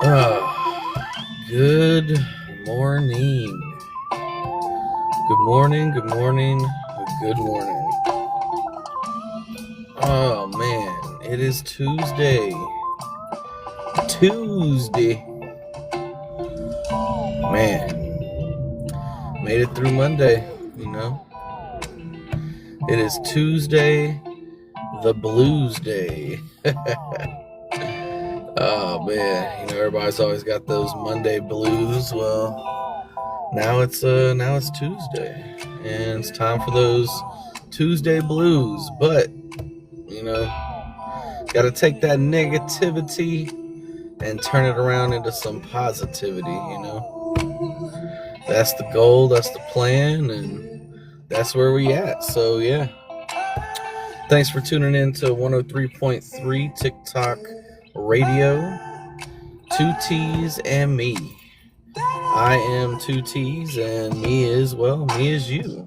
Good morning. Good morning, good morning, good morning. Oh man, it is Tuesday. Man, made it through Monday, It is Tuesday, the blues day. Oh man, everybody's always got those Monday blues. Well, now it's Tuesday, and it's time for those Tuesday blues. But got to take that negativity and turn it around into some positivity. That's the goal, that's the plan, and that's where we at. So yeah, thanks for tuning in to 103.3 TikTok Radio. Two T's and me. I am two T's, and me is you.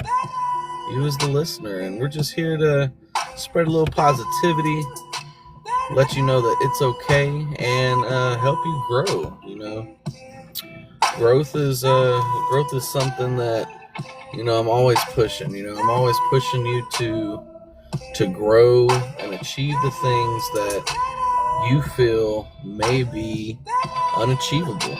You as the listener, and we're just here to spread a little positivity, let you know that it's okay, and help you grow. Growth is something that I'm always pushing. I'm always pushing you to grow and achieve the things that you feel may be unachievable.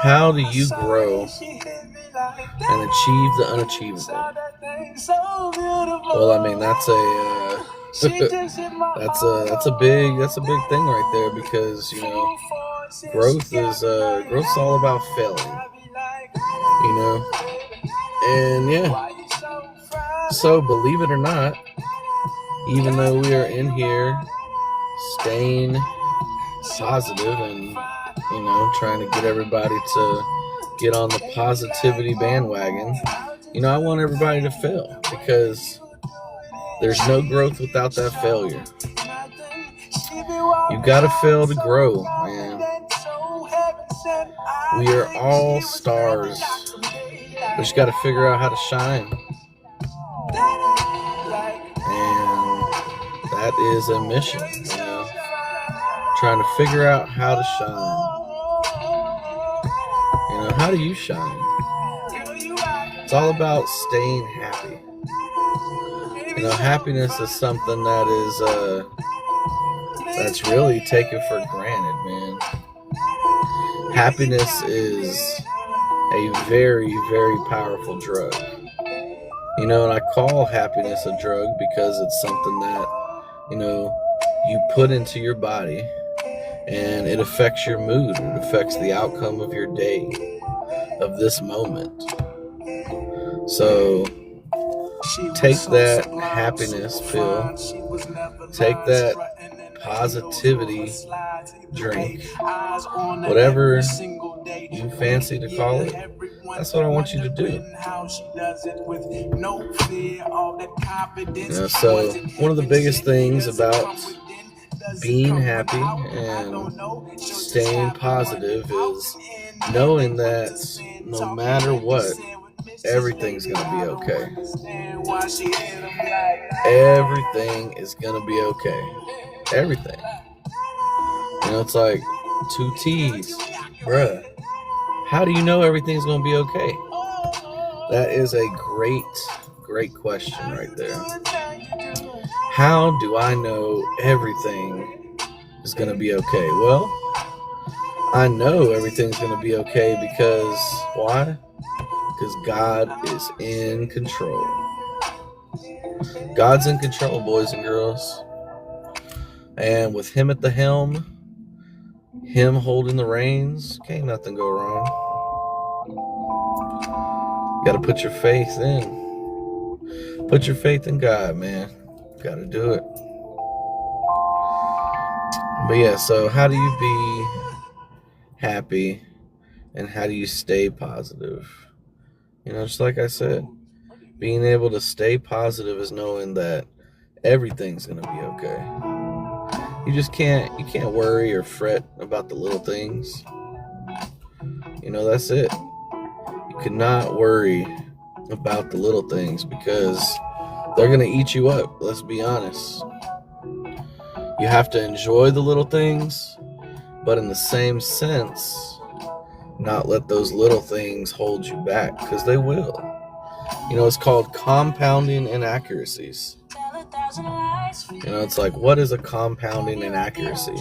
How do you grow and achieve the unachievable? Well, I mean, that's a big thing right there, because growth is all about failing. And yeah, so believe it or not, even though we are in here staying positive and trying to get everybody to get on the positivity bandwagon, I want everybody to fail, because there's no growth without that failure. You gotta fail to grow, man. We are all stars. We just gotta figure out how to shine. And that is a mission, trying to figure out how to shine. How do you shine? It's all about staying happy. Happiness is something that is that's really taken for granted, man. Happiness is a very, very powerful drug. And I call happiness a drug because it's something that, you put into your body, and it affects your mood. It affects the outcome of your day, of this moment. So take that happiness pill, take that positivity drink, whatever you fancy to call it. That's what I want you to do. So one of the biggest things about being happy and staying positive is knowing that no matter what, everything's going to be okay. Everything is going to be okay. Everything. It's like two T's. Bruh, how do you know everything's going to be okay? That is a great question right there. How do I know everything is going to be okay? Well, I know everything's going to be okay because, why? Because God is in control. God's in control, boys and girls. And with Him at the helm, Him holding the reins, can't nothing go wrong. Got to put your faith in. Put your faith in God, man. Got to do it. But yeah, so how do you be happy, and how do you stay positive? Just like I said, being able to stay positive is knowing that everything's going to be okay. You just can't worry or fret about the little things. That's it. You cannot worry about the little things, because they're going to eat you up. Let's be honest. You have to enjoy the little things, but in the same sense, not let those little things hold you back, because they will. It's called compounding inaccuracies. It's like, what is a compounding inaccuracy?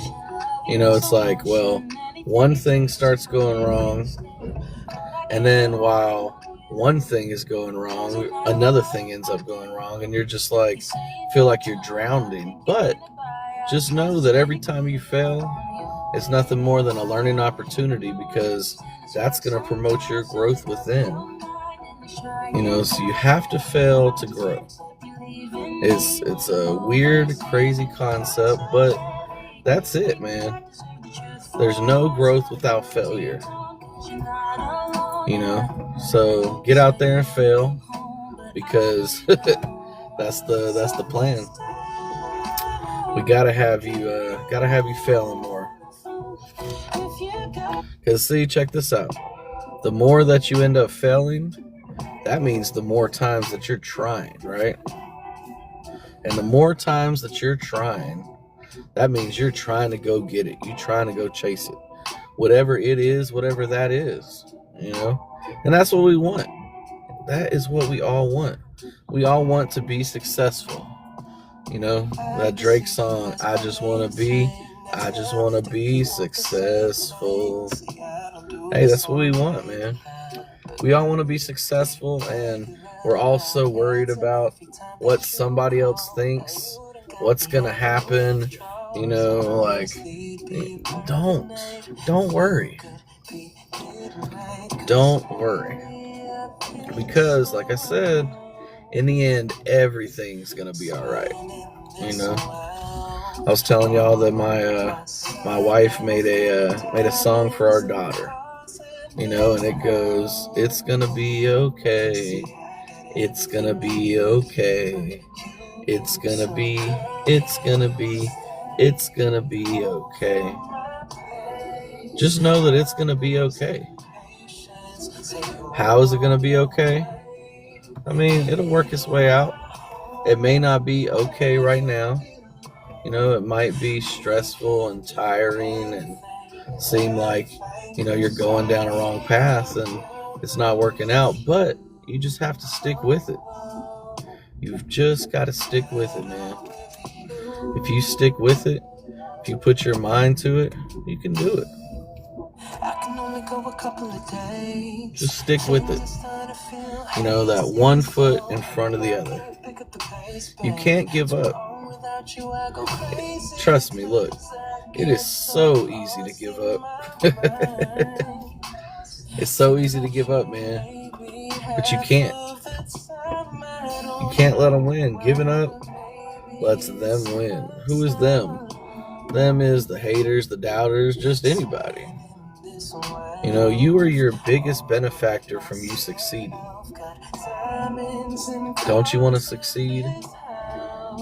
It's like, well, one thing starts going wrong, and then while one thing is going wrong, another thing ends up going wrong, and you're just like, feel like you're drowning. But just know that every time you fail, it's nothing more than a learning opportunity, because that's going to promote your growth within. So you have to fail to grow. It's a weird, crazy concept, but that's it, man. There's no growth without failure. So get out there and fail, because that's the plan. We gotta have you failing more. Because see, check this out. The more that you end up failing, that means the more times that you're trying, right? And the more times that you're trying, that means you're trying to go get it. You're trying to go chase it. Whatever it is, whatever that is, And that's what we want. That is what we all want. We all want to be successful. That Drake song, I just want to be successful. Hey, that's what we want, man. We all want to be successful, and we're all so worried about what somebody else thinks, what's going to happen. Like, don't worry. Don't worry. Because, like I said, in the end, everything's going to be all right. I was telling y'all that my wife made a song for our daughter. And it goes, it's going to be okay. It's going to be okay. It's going to be okay. Just know that it's going to be okay. How is it going to be okay? I mean, it'll work its way out. It may not be okay right now. It might be stressful and tiring and seem like, you're going down a wrong path and it's not working out, but you just have to stick with it. You've just got to stick with it, man. If you stick with it, if you put your mind to it, you can do it. Just stick with it. That one foot in front of the other. You can't give up. Trust me, look, it is so easy to give up. It's so easy to give up, man. But you can't. You can't let them win. Giving up lets them win. Who is them? Them is the haters, the doubters, just anybody. You are your biggest benefactor from you succeeding. Don't you want to succeed?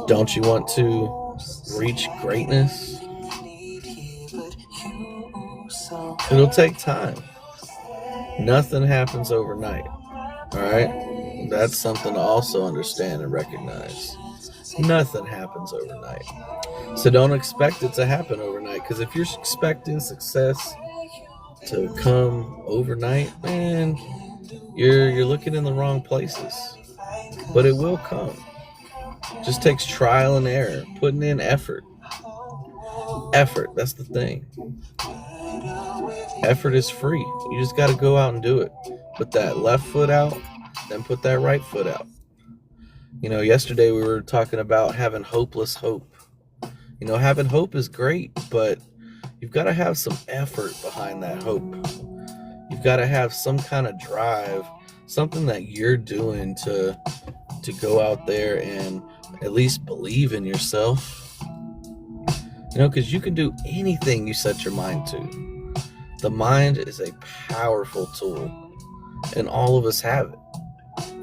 Don't you want to reach greatness? It'll take time. Nothing happens overnight. Alright? That's something to also understand and recognize. Nothing happens overnight. So don't expect it to happen overnight, because if you're expecting success to come overnight, man, you're looking in the wrong places. But it will come. Just takes trial and error, putting in effort. Effort, that's the thing. Effort is free. You just got to go out and do it. Put that left foot out, then put that right foot out. Yesterday we were talking about having hopeless hope. Having hope is great, but you've got to have some effort behind that hope. You've got to have some kind of drive, something that you're doing to go out there and at least believe in yourself. Because you can do anything you set your mind to. The mind is a powerful tool, and all of us have it.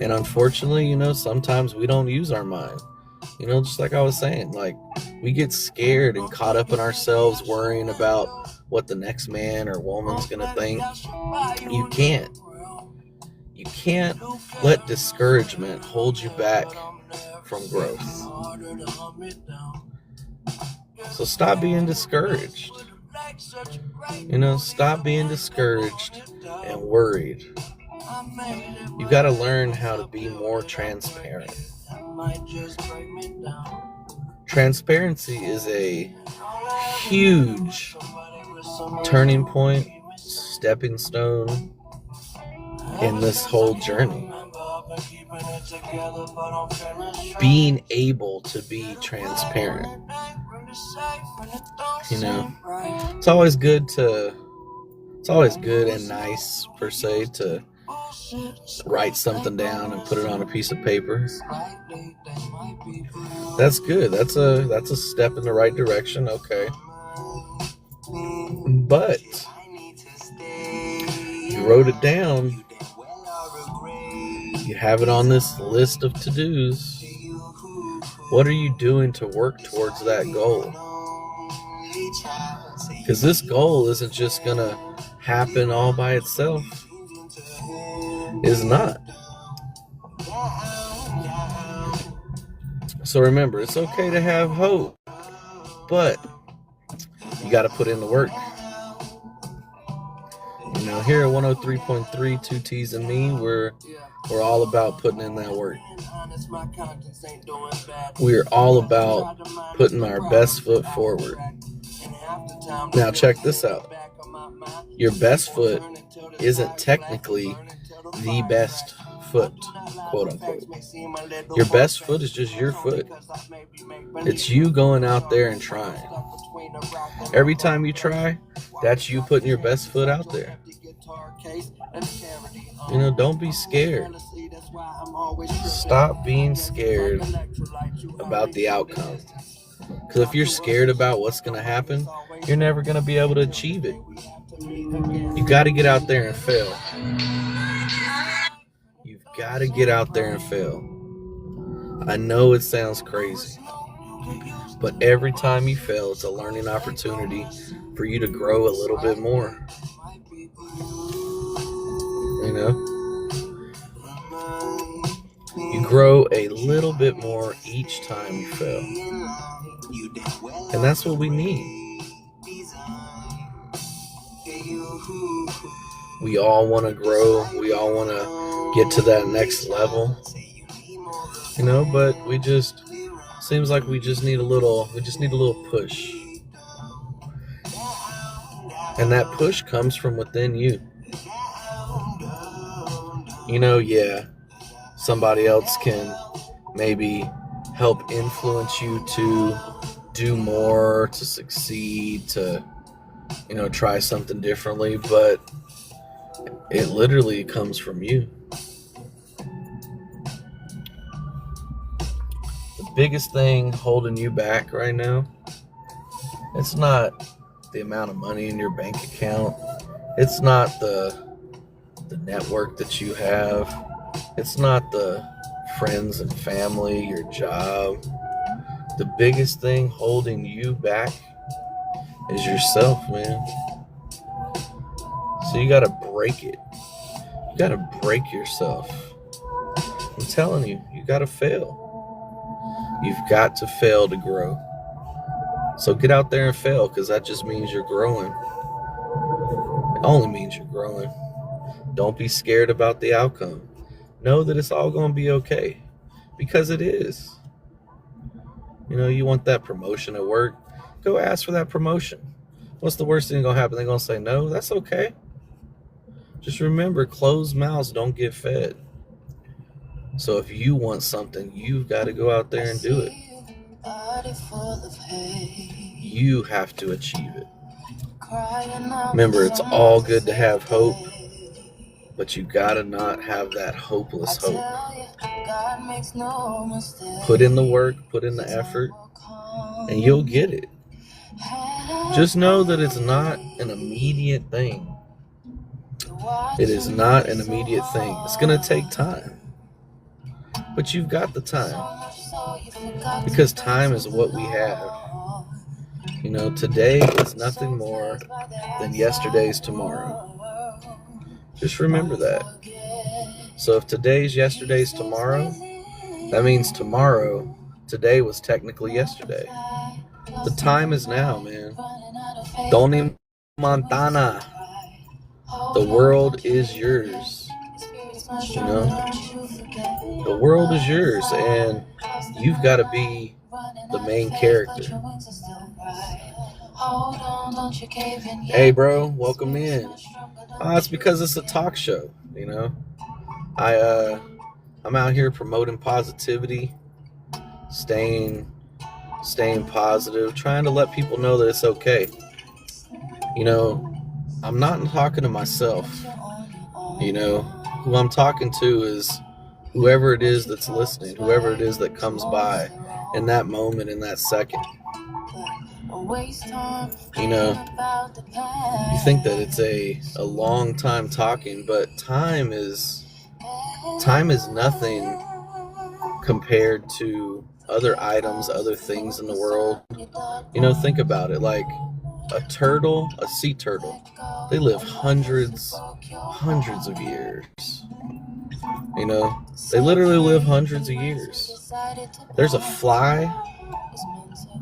And unfortunately, sometimes we don't use our mind. Just like I was saying, like, we get scared and caught up in ourselves worrying about what the next man or woman's going to think. You can't. You can't let discouragement hold you back from growth. So stop being discouraged. Stop being discouraged and worried. You got to learn how to be more transparent. Transparency is a huge turning point, stepping stone in this whole journey. Being able to be transparent. It's always good and nice per se to write something down and put it on a piece of paper. That's good. That's a step in the right direction. Okay. But you wrote it down. You have it on this list of to-dos. What are you doing to work towards that goal? Because this goal isn't just going to happen all by itself. It's not. So remember, it's okay to have hope, but you got to put in the work. Here at 103.3, 2 T's and me, we're all about putting in that work. We're all about putting our best foot forward. Now check this out. Your best foot isn't technically the best foot, quote unquote. Your best foot is just your foot. It's you going out there and trying. Every time you try, that's you putting your best foot out there. Don't be scared. Stop being scared about the outcome. Because if you're scared about what's going to happen, you're never going to be able to achieve it. You got to get out there and fail. You've got to get out there and fail. I know it sounds crazy, but every time you fail, it's a learning opportunity for you to grow a little bit more. You grow a little bit more each time you fail. And that's what we need. We all want to grow. We all want to get to that next level. But seems like we just need a little push. And that push comes from within you. Somebody else can maybe help influence you to do more, to succeed, to, try something differently, but it literally comes from you. The biggest thing holding you back right now, it's not the amount of money in your bank account. It's not the network that you have. It's not the friends and family, your job. The biggest thing holding you back is yourself, man. So you got to break it. You got to break yourself. I'm telling you, you got to fail. You've got to fail to grow. So get out there and fail, because that just means you're growing. It only means you're growing. Don't be scared about the outcome. Know that it's all going to be okay, because it is. You want that promotion at work, go ask for that promotion. What's the worst thing going to happen? They're going to say no? That's okay. Just remember, closed mouths don't get fed. So if you want something, you've got to go out there and do it. You have to achieve it. Remember, it's all good to have hope, but you gotta not have that hopeless hope. Put in the work, put in the effort, and you'll get it. Just know that it's not an immediate thing. It is not an immediate thing. It's gonna take time. But you've got the time. Because time is what we have. Today is nothing more than yesterday's tomorrow. Just remember that. So if today's yesterday's tomorrow, that means today was technically yesterday. The time is now, man. Tony Montana. The world is yours. You know? The world is yours, and you've got to be the main character. Hey, bro, welcome in. It's because it's a talk show, you know? I'm out here promoting positivity, staying positive, trying to let people know that it's okay. You know, I'm not talking to myself. You know, who I'm talking to is whoever it is that's listening, whoever it is that comes by in that moment, in that second. You know, you think that it's a long time talking, but time is nothing compared to other items, other things in the world. You know, think about it. Like a sea turtle, they live hundreds of years. You know, they literally live hundreds of years. There's a fly,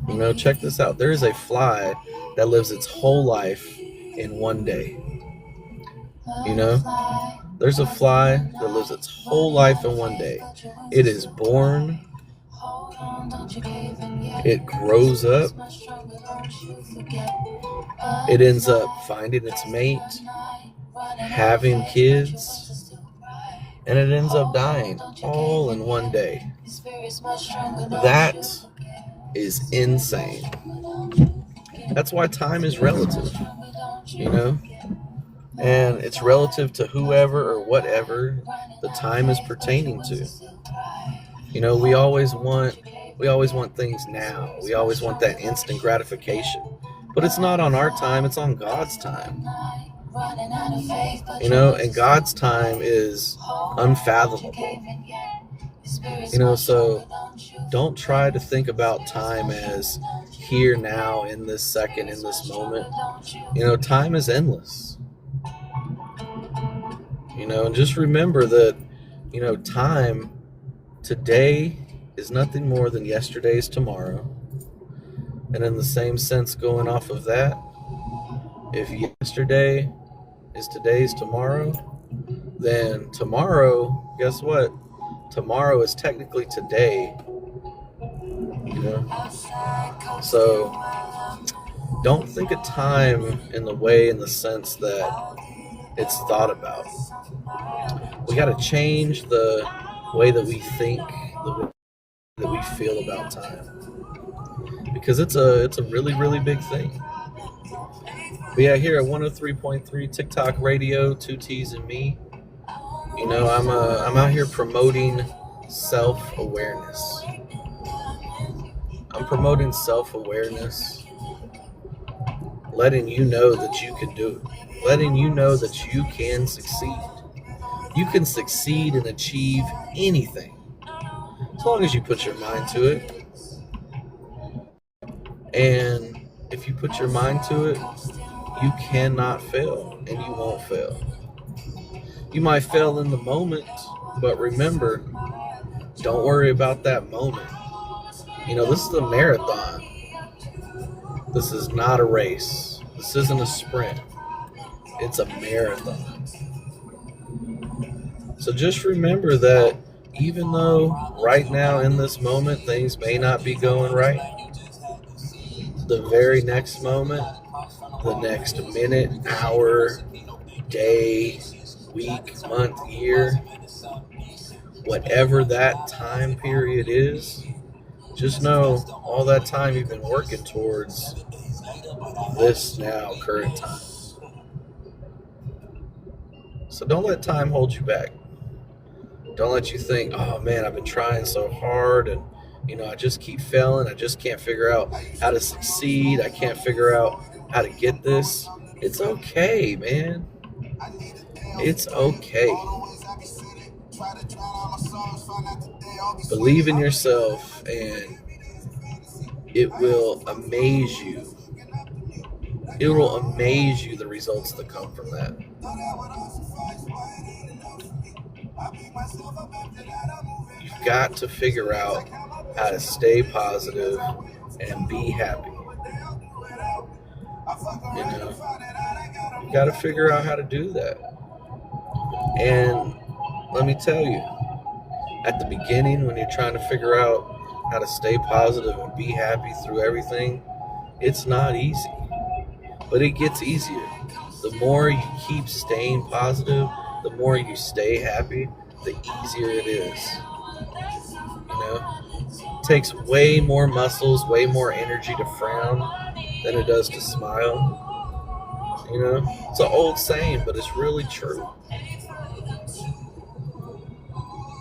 you know, check this out. There is a fly that lives its whole life in one day. You know, there's a fly that lives its whole life in one day. It is born, it grows up, it ends up finding its mate, having kids, and it ends up dying all in one day. That is insane. That's why time is relative, you know? And it's relative to whoever or whatever the time is pertaining to. You know, we always want things now. We always want that instant gratification. But it's not on our time, it's on God's time. You know, and God's time is unfathomable. You know, so don't try to think about time as here, now, in this second, in this moment. You know, time is endless. You know, and just remember that, you know, time today is nothing more than yesterday's tomorrow. And in the same sense, going off of that, if yesterday is today's tomorrow, then tomorrow, guess what? Tomorrow is technically today. You know? So don't think of time in the sense that it's thought about. We got to change the way that we think, the way that we feel about time, because it's a really, really big thing. But yeah, here at 103.3 TikTok Radio, 2T's and me, you know, I'm out here promoting self-awareness. I'm promoting self-awareness, letting you know that you can do it, letting you know that you can succeed. You can succeed and achieve anything as long as you put your mind to it. And if you put your mind to it, you cannot fail, and you won't fail. You might fail in the moment, but remember, don't worry about that moment. You know, this is a marathon. This is not a race. This isn't a sprint. It's a marathon. So just remember that even though right now in this moment things may not be going right, the very next moment, the next minute, hour, day, week, month, year, whatever that time period is, just know all that time you've been working towards this now current time. So don't let time hold you back. Don't let you think, oh man, I've been trying so hard and, you know, I just keep failing. I just can't figure out how to succeed. I can't figure out how to get this. It's okay, man. It's okay. Believe in yourself and it will amaze you. It will amaze you the results that come from that. You've got to figure out how to stay positive, and be happy. You know, you got to figure out how to do that. And let me tell you, at the beginning, when you're trying to figure out how to stay positive and be happy through everything, it's not easy, but it gets easier. The more you keep staying positive, the more you stay happy, the easier it is. You know, it takes way more muscles, way more energy to frown than it does to smile. You know, it's an old saying, but it's really true.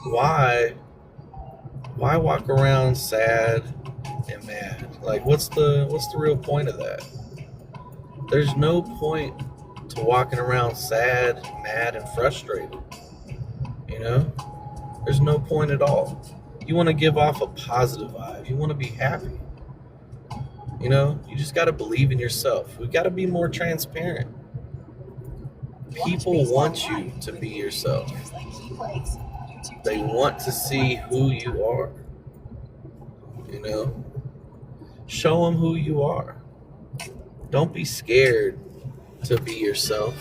Why why walk around sad and mad? Like what's the real point of that? There's no point to walking around sad, mad and frustrated, you know? There's no point at all. You want to give off a positive vibe. You want to be happy. You know, you just got to believe in yourself. We got to be more transparent. People want you to be yourself. They want to see who you are. You know, show them who you are. Don't be scared to be yourself.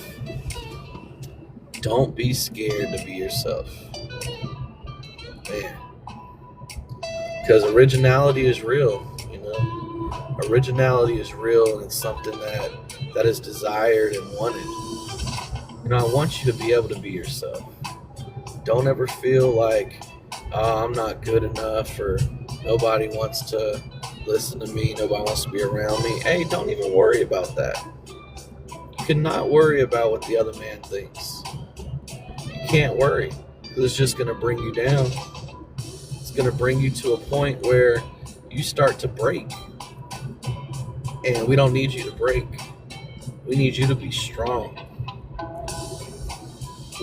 Don't be scared to be yourself. Man. Because originality is real, you know. Originality is real, and it's something that is desired and wanted. You know, I want you to be able to be yourself. Don't ever feel like, oh, I'm not good enough, or nobody wants to listen to me, nobody wants to be around me. Hey, don't even worry about that. You cannot worry about what the other man thinks. You can't worry, because it's just going to bring you down. It's going to bring you to a point where you start to break. And we don't need you to break. We need you to be strong.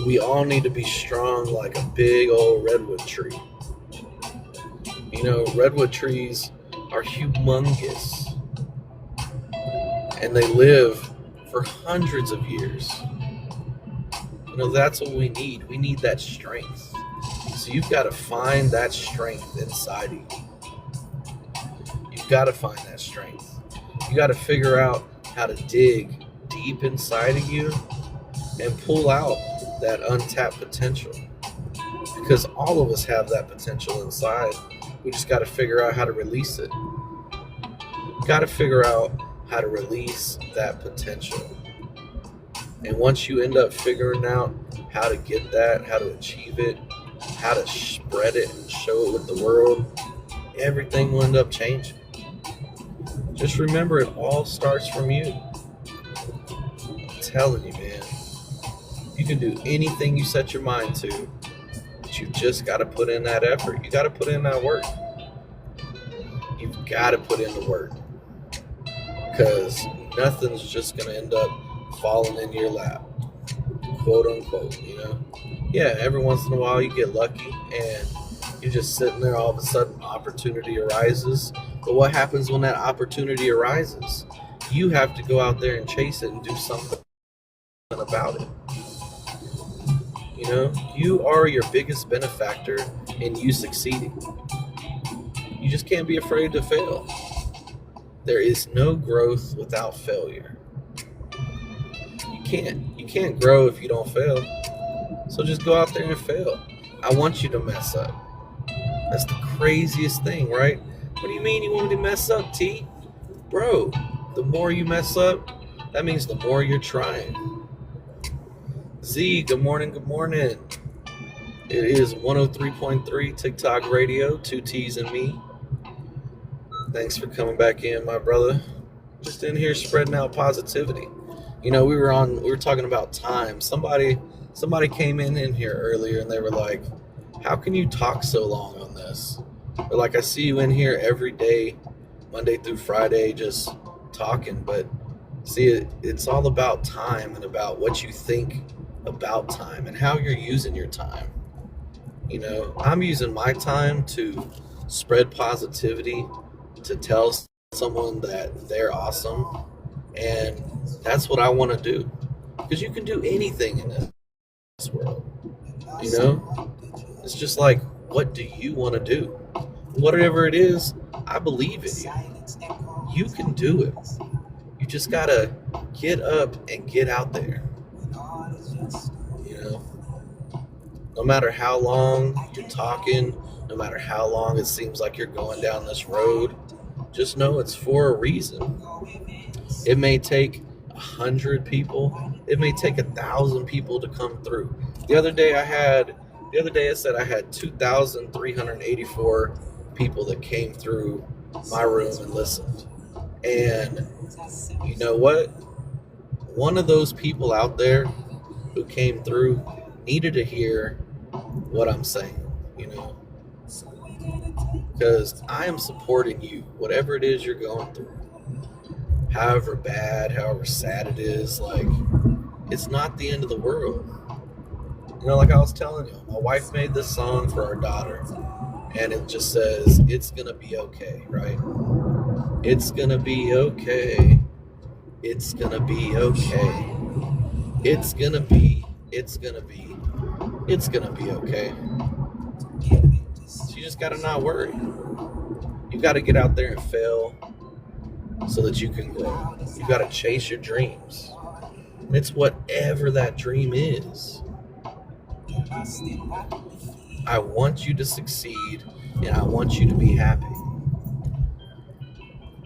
We all need to be strong like a big old redwood tree. You know, redwood trees are humongous. And they live for hundreds of years. You know, that's what we need. We need that strength. So you've got to find that strength inside of you. You've got to find that strength. You got to figure out how to dig deep inside of you and pull out that untapped potential. Because all of us have that potential inside. We just got to figure out how to release it. Got to figure out how to release that potential. And once you end up figuring out how to get that, how to achieve it, how to spread it and show it with the world, everything will end up changing. Just remember, it all starts from you. I'm telling you, man. You can do anything you set your mind to, but you just got to put in that effort. You got to put in that work. You've got to put in the work, because nothing's just going to end up falling in your lap, quote unquote, you know? Yeah, every once in a while you get lucky and you're just sitting there, all of a sudden opportunity arises. But what happens when that opportunity arises? You have to go out there and chase it and do something about it. You know, you are your biggest benefactor in you succeeding. You just can't be afraid to fail. There is no growth without failure. You can't grow if you don't fail. So just go out there and fail. I want you to mess up. That's the craziest thing, right? What do you mean you want me to mess up, T? Bro, the more you mess up, that means the more you're trying. Z, good morning, good morning. It is 103.3 TikTok Radio, 2 T's and me. Thanks for coming back in, my brother. Just in here spreading out positivity. You know, we were talking about time. Somebody came in here earlier and they were like, how can you talk so long on this? They're like, I see you in here every day, Monday through Friday, just talking. But see, it's all about time and about what you think about time and how you're using your time. You know, I'm using my time to spread positivity, to tell someone that they're awesome. And that's what I want to do. Because you can do anything in this world. You know? It's just like, what do you want to do? Whatever it is, I believe in you. You can do it. You just gotta get up and get out there. You know, no matter how long you're talking, no matter how long it seems like you're going down this road, just know it's for a reason. It may take 100 people, it may take 1,000 people to come through. The other day I said I had 2,384 people that came through my room and listened. And you know what? One of those people out there who came through needed to hear what I'm saying, you know, because I am supporting you, whatever it is you're going through. However bad, however sad it is, like, it's not the end of the world. You know, like I was telling you, my wife made this song for our daughter, and it just says, it's gonna be okay, right? It's gonna be okay. It's gonna be okay. It's gonna be okay. So you just gotta not worry. You gotta get out there and fail so that you can grow. You gotta chase your dreams. And it's whatever that dream is. I want you to succeed, and I want you to be happy.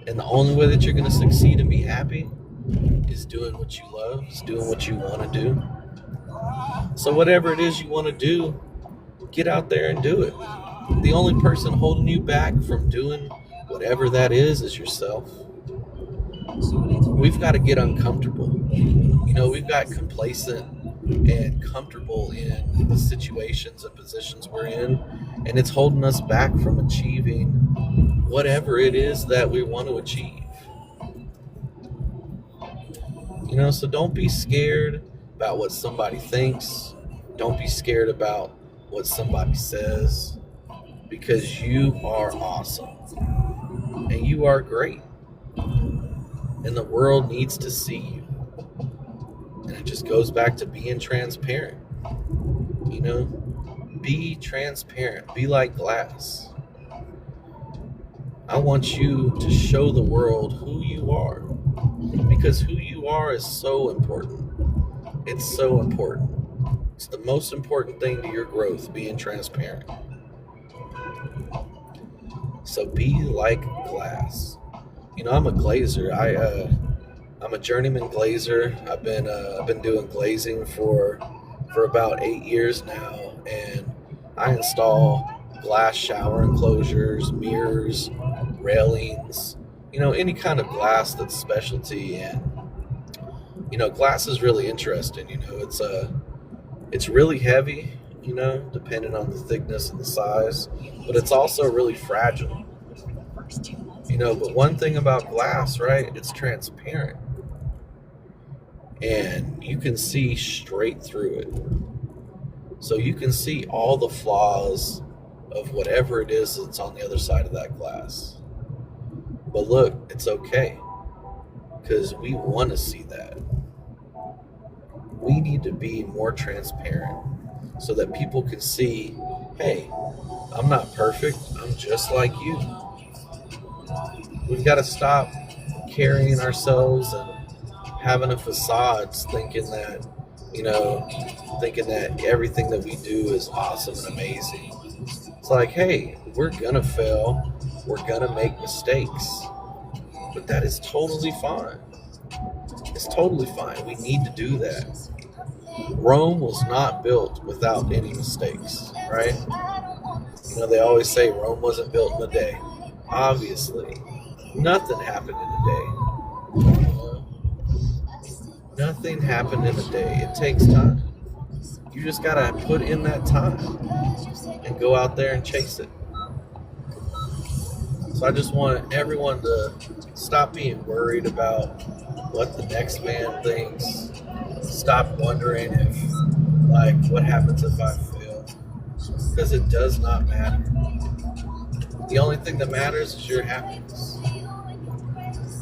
And the only way that you're going to succeed and be happy is doing what you love, is doing what you want to do. So whatever it is you want to do, get out there and do it. The only person holding you back from doing whatever that is yourself. We've got to get uncomfortable. You know, we've got complacent and comfortable in the situations and positions we're in, and it's holding us back from achieving whatever it is that we want to achieve. You know, so don't be scared about what somebody thinks. Don't be scared about what somebody says, because you are awesome and you are great, and the world needs to see you. And it just goes back to being transparent. You know, be transparent, be like glass. I want you to show the world who you are, because who you are is so important. It's so important. It's the most important thing to your growth, being transparent. So be like glass. You know, I'm a glazer. I'm a journeyman glazer. I've been doing glazing for about 8 years now, and I install glass shower enclosures, mirrors, railings, you know, any kind of glass that's specialty. And you know, glass is really interesting. You know, it's really heavy, you know, depending on the thickness and the size, but it's also really fragile. You know, but one thing about glass, right? It's transparent, and you can see straight through it. So you can see all the flaws of whatever it is that's on the other side of that glass. But look, it's okay, because we want to see that. We need to be more transparent so that people can see, hey, I'm not perfect. I'm just like you. We've got to stop carrying ourselves and having a facades, thinking that, you know, thinking that everything that we do is awesome and amazing. It's like, hey, we're gonna fail, we're gonna make mistakes, but that is totally fine. It's totally fine. We need to do that. Rome was not built without any mistakes, right? You know, they always say Rome wasn't built in a day. Obviously, nothing happened in a day. Nothing happened in a day. It takes time. You just gotta put in that time and go out there and chase it. So I just want everyone to stop being worried about what the next man thinks. Stop wondering if, like, what happens if I fail? Because it does not matter. The only thing that matters is your happiness.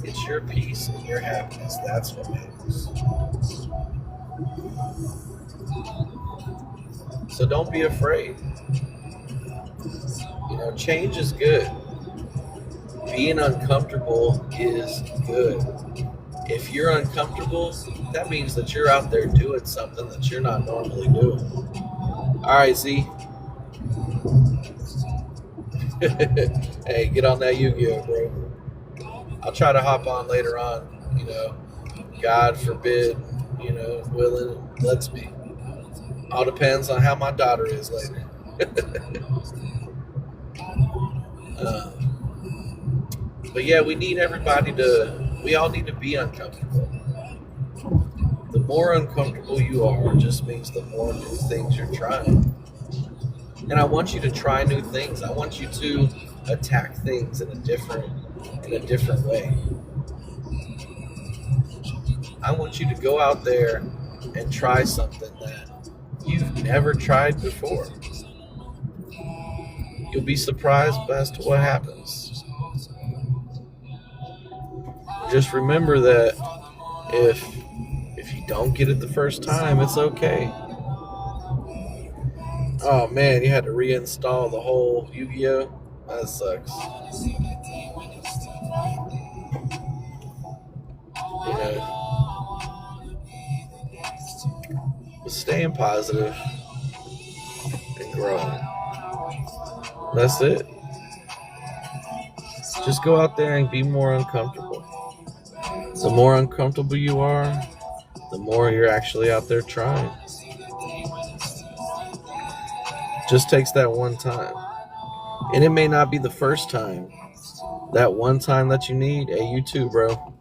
It's your peace and your happiness. That's what matters. So don't be afraid. You know, change is good. Being uncomfortable is good. If you're uncomfortable, that means that you're out there doing something that you're not normally doing. All right, Z. Hey, get on that Yu-Gi-Oh, bro. I'll try to hop on later on. God forbid, willing lets me. All depends on how my daughter is later. But yeah, we all need to be uncomfortable. The more uncomfortable you are, just means the more new things you're trying. And I want you to try new things. I want you to attack things in a different way. I want you to go out there and try something that you've never tried before. You'll be surprised as to what happens. Just remember that if you don't get it the first time, it's okay. Oh man, you had to reinstall the whole Yu-Gi-Oh? That sucks. But staying positive and growing. That's it. Just go out there and be more uncomfortable. The more uncomfortable you are, the more you're actually out there trying. Just takes that one time. And it may not be the first time. That one time that you need, hey, you too, bro.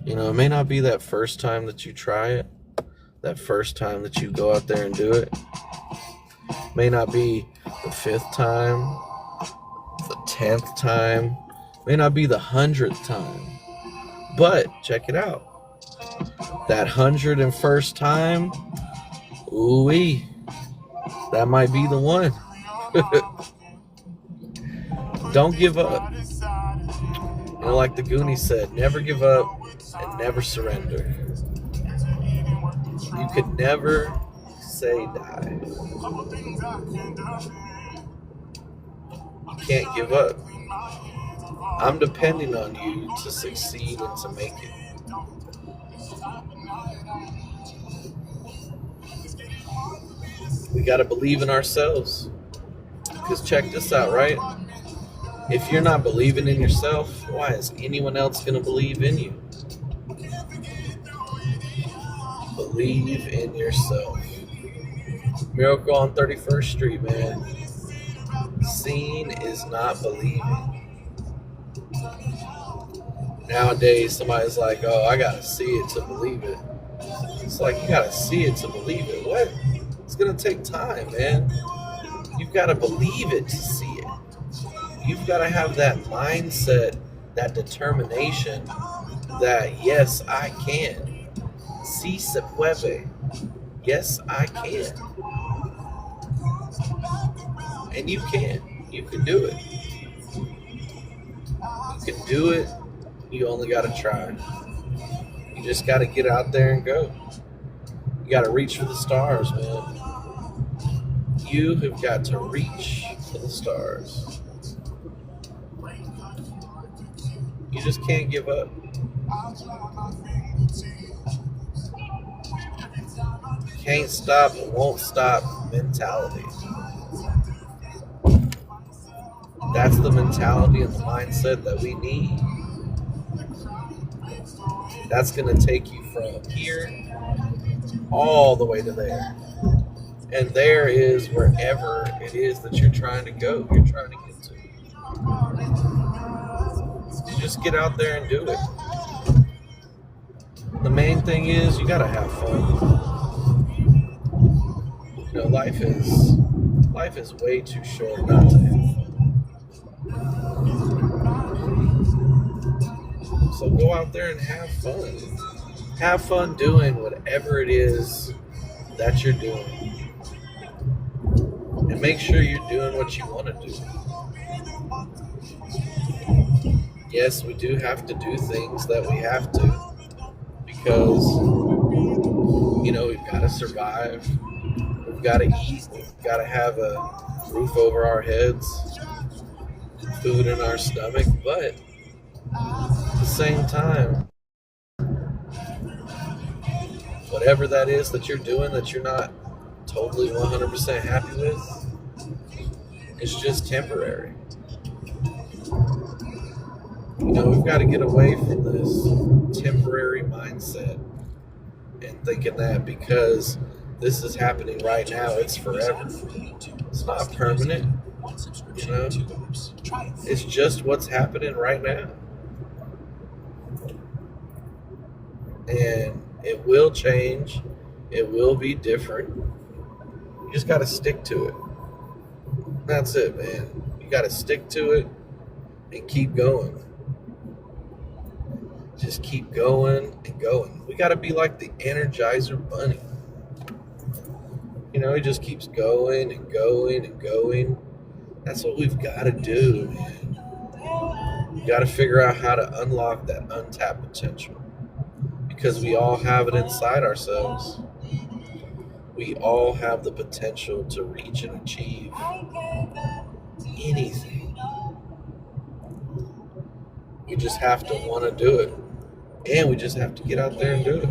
It may not be that first time that you try it, that first time that you go out there and do it. May not be the 5th time, the 10th time, may not be the 100th time. But check it out. That 101st time, ooh-wee, that might be the one. Don't give up. Like the Goonies said, never give up and never surrender. You could never say die. You can't give up. I'm depending on you to succeed and to make it. We got to believe in ourselves. Because check this out, right? If you're not believing in yourself, why is anyone else going to believe in you? Believe in yourself. Miracle on 31st Street, man. Seeing is not believing. Nowadays, somebody's like, oh, I got to see it to believe it. It's like, you got to see it to believe it. What? It's going to take time, man. You've got to believe it to see it. You've got to have that mindset, that determination that, yes, I can. Si se puede. Yes, I can. And you can. You can do it. You can do it. You only got to try. You just got to get out there and go. You got to reach for the stars, man. You have got to reach for the stars. You just can't give up. Can't stop and won't stop mentality. That's the mentality and the mindset that we need. That's going to take you from here all the way to there. And there is wherever it is that you're trying to go, you're trying to get to. You just get out there and do it. The main thing is you got to have fun. Life is way too short not to have fun. So go out there and have fun. Have fun doing whatever it is that you're doing. And make sure you're doing what you want to do. Yes, we do have to do things that we have to. Because, we've got to survive. We've got to eat. We've got to have a roof over our heads. food in our stomach, but at the same time, whatever that is that you're doing that you're not totally 100% happy with, it's just temporary. We've got to get away from this temporary mindset and thinking that because this is happening right now, it's forever. It's not permanent. It's just what's happening right now. And it will change. It will be different. You just got to stick to it. That's it, man. You got to stick to it and keep going. Just keep going and going. We got to be like the Energizer Bunny. He just keeps going and going and going. That's what we've got to do, man. We got to figure out how to unlock that untapped potential. Because we all have it inside ourselves. We all have the potential to reach and achieve anything. We just have to want to do it. And we just have to get out there and do it.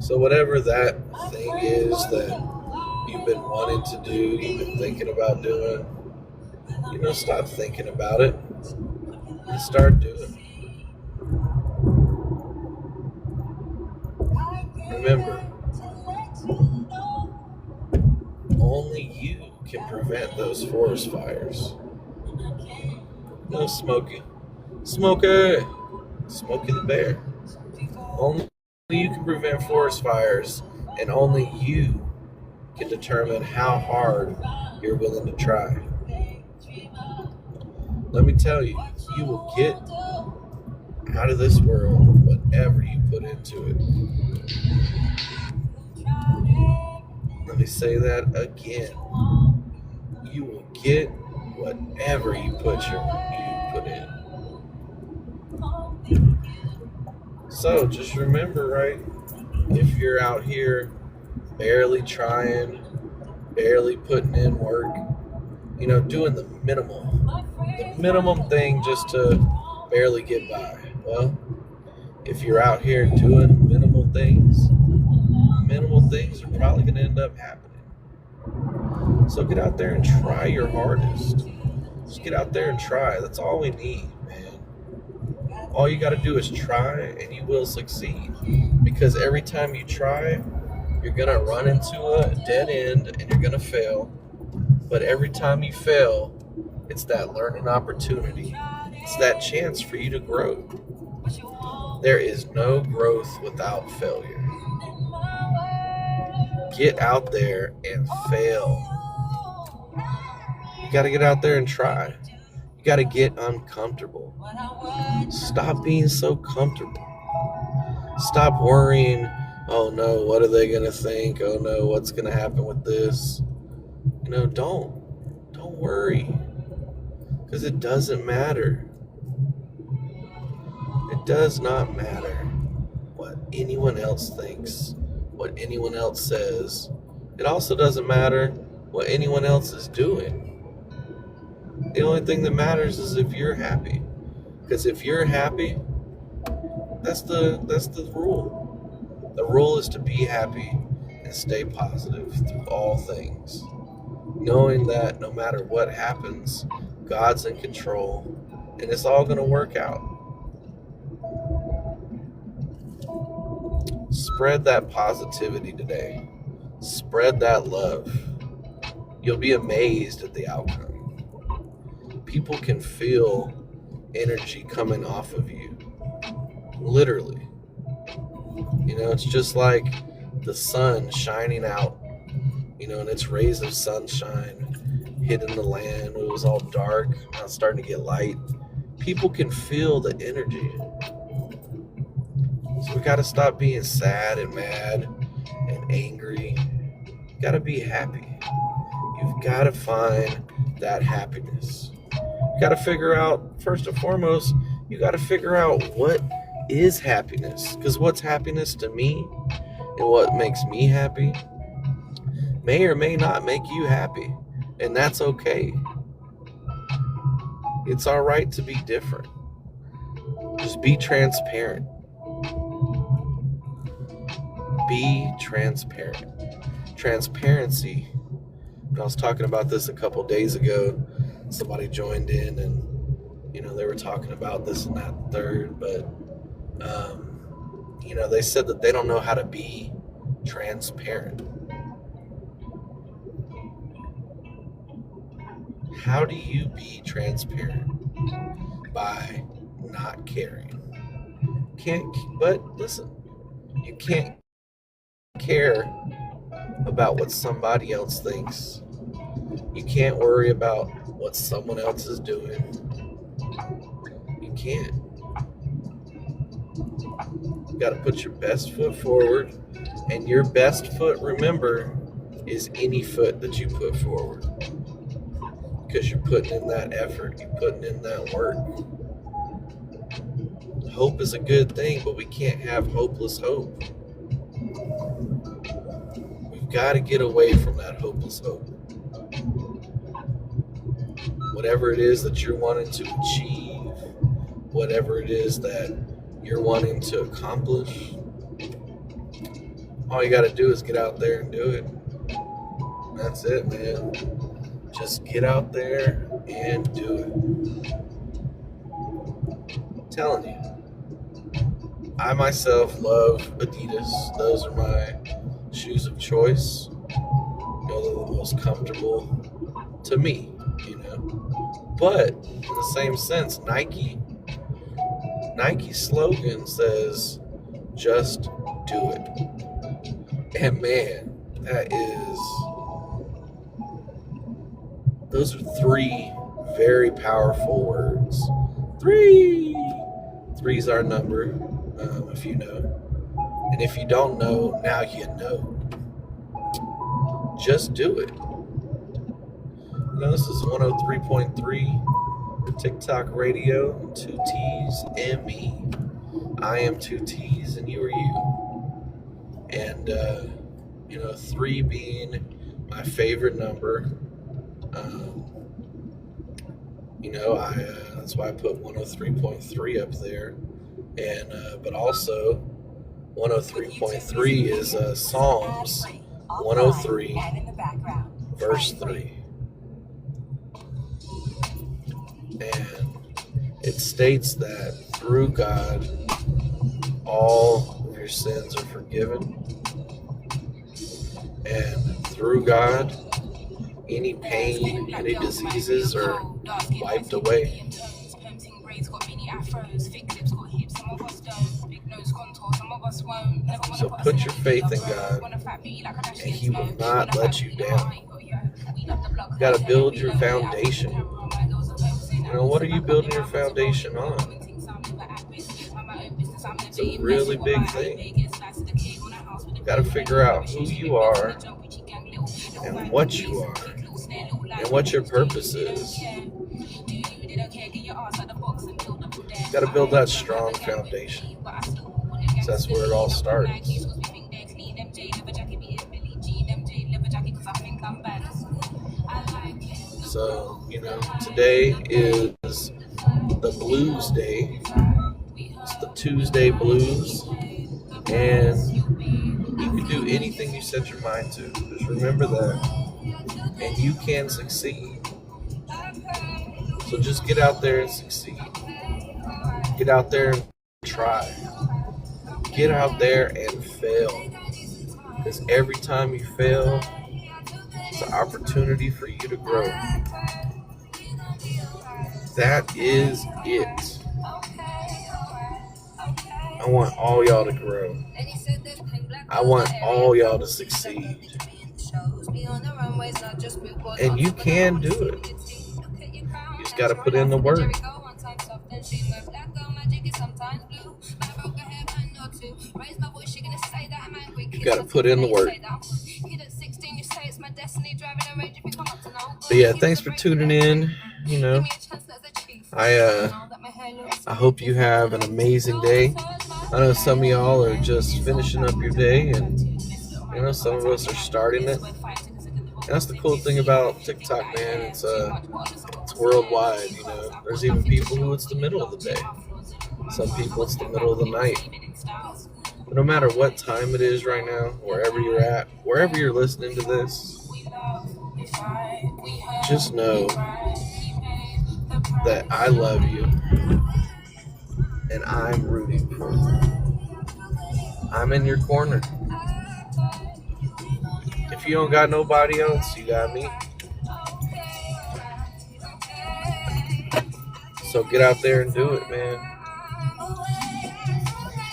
So whatever that thing is that you've been wanting to do, you've been thinking about doing, stop thinking about it and start doing it. Remember, only you can prevent those forest fires. No Smokey. Smokey the bear. Only you can prevent forest fires, and only you can determine how hard you're willing to try. Let me tell you, you will get out of this world whatever you put into it. Let me say that again. You will get whatever you put in. So just remember, right? If you're out here barely trying, barely putting in work, doing the minimum thing just to barely get by. Well, if you're out here doing minimal things are probably going to end up happening. So get out there and try your hardest. Just get out there and try. That's all we need, man. All you got to do is try, and you will succeed. Because every time you try, you're going to run into a dead end, and you're going to fail. But every time you fail, it's that learning opportunity. It's that chance for you to grow. There is no growth without failure. Get out there and fail. You got to get out there and try. You got to get uncomfortable. Stop being so comfortable. Stop worrying, oh no, what are they going to think? Oh no, what's going to happen with this? Don't worry. Because it doesn't matter. It does not matter what anyone else thinks, what anyone else says. It also doesn't matter what anyone else is doing. The only thing that matters is if you're happy. Because if you're happy, that's the rule. The rule is to be happy and stay positive through all things. Knowing that no matter what happens, God's in control and it's all going to work out. Spread that positivity today. Spread that love. You'll be amazed at the outcome. People can feel energy coming off of you. Literally. It's just like the sun shining out, and its rays of sunshine hitting the land. It was all dark. Now it's starting to get light. People can feel the energy. So we got to stop being sad and mad and angry. You got to be happy. You've got to find that happiness. You got to figure out, first and foremost, you got to figure out what is happiness. Because what's happiness to me and what makes me happy may or may not make you happy. And that's okay. It's all right to be different. Just be transparent. Be transparent. Transparency. I was talking about this a couple days ago. Somebody joined in and, they were talking about this and that and third, but, they said that they don't know how to be transparent. How do you be transparent? By not caring. But listen, you can't care about what somebody else thinks. You can't worry about what someone else is doing. You can't. You got to put your best foot forward, and your best foot, remember, is any foot that you put forward, because you're putting in that effort, you're putting in that work. Hope is a good thing, but we can't have hopeless hope. We've got to get away from that hopeless hope. Whatever it is that you're wanting to achieve, whatever it is that you're wanting to accomplish, all you got to do is get out there and do it. That's it, man. Just get out there and do it. I'm telling you. I myself love Adidas. Those are my shoes of choice. They're the most comfortable to me, But in the same sense, Nike's slogan says, just do it. And man, those are three very powerful words. Three's our number, if you know. And if you don't know, now you know. Just do it. This is 103.3 TikTok Radio, 2T's and me. I am 2T's and you are you. And, 3 being my favorite number. That's why I put 103.3 up there. And, but also 103.3 is Psalms 103, verse 3. And it states that through God, all of your sins are forgiven. And through God, any pain, any diseases are wiped away. So put your faith in God, and He will not let you down. You got to build your foundation. What are you building your foundation on? It's a really big thing. You got to figure out who you are and what you are and what your purpose is. You got to build that strong foundation. So that's where it all starts. So, today is the blues day. It's the Tuesday blues. And you can do anything you set your mind to. Just remember that. And you can succeed. So just get out there and succeed. Get out there and try. Get out there and fail. Because every time you fail, it's an opportunity for you to grow. That is it. I want all y'all to grow. I want all y'all to succeed. And you can do it. You just got to put in the work. You got to put in the work. But yeah, thanks for tuning in. I hope you have an amazing day. I know some of y'all are just finishing up your day, and some of us are starting it. And that's the cool thing about TikTok, man. It's worldwide. You know, there's even people who it's the middle of the day. Some people it's the middle of the night. But no matter what time it is right now, wherever you're at, wherever you're listening to this, just know that I love you and I'm rooting for you. I'm in your corner. If you don't got nobody else, you got me. So get out there and do it, man.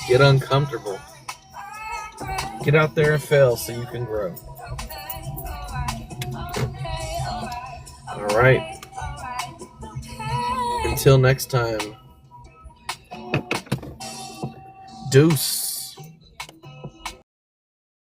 Get uncomfortable. Get out there and fail so you can grow. All right. Until next time. Deuce.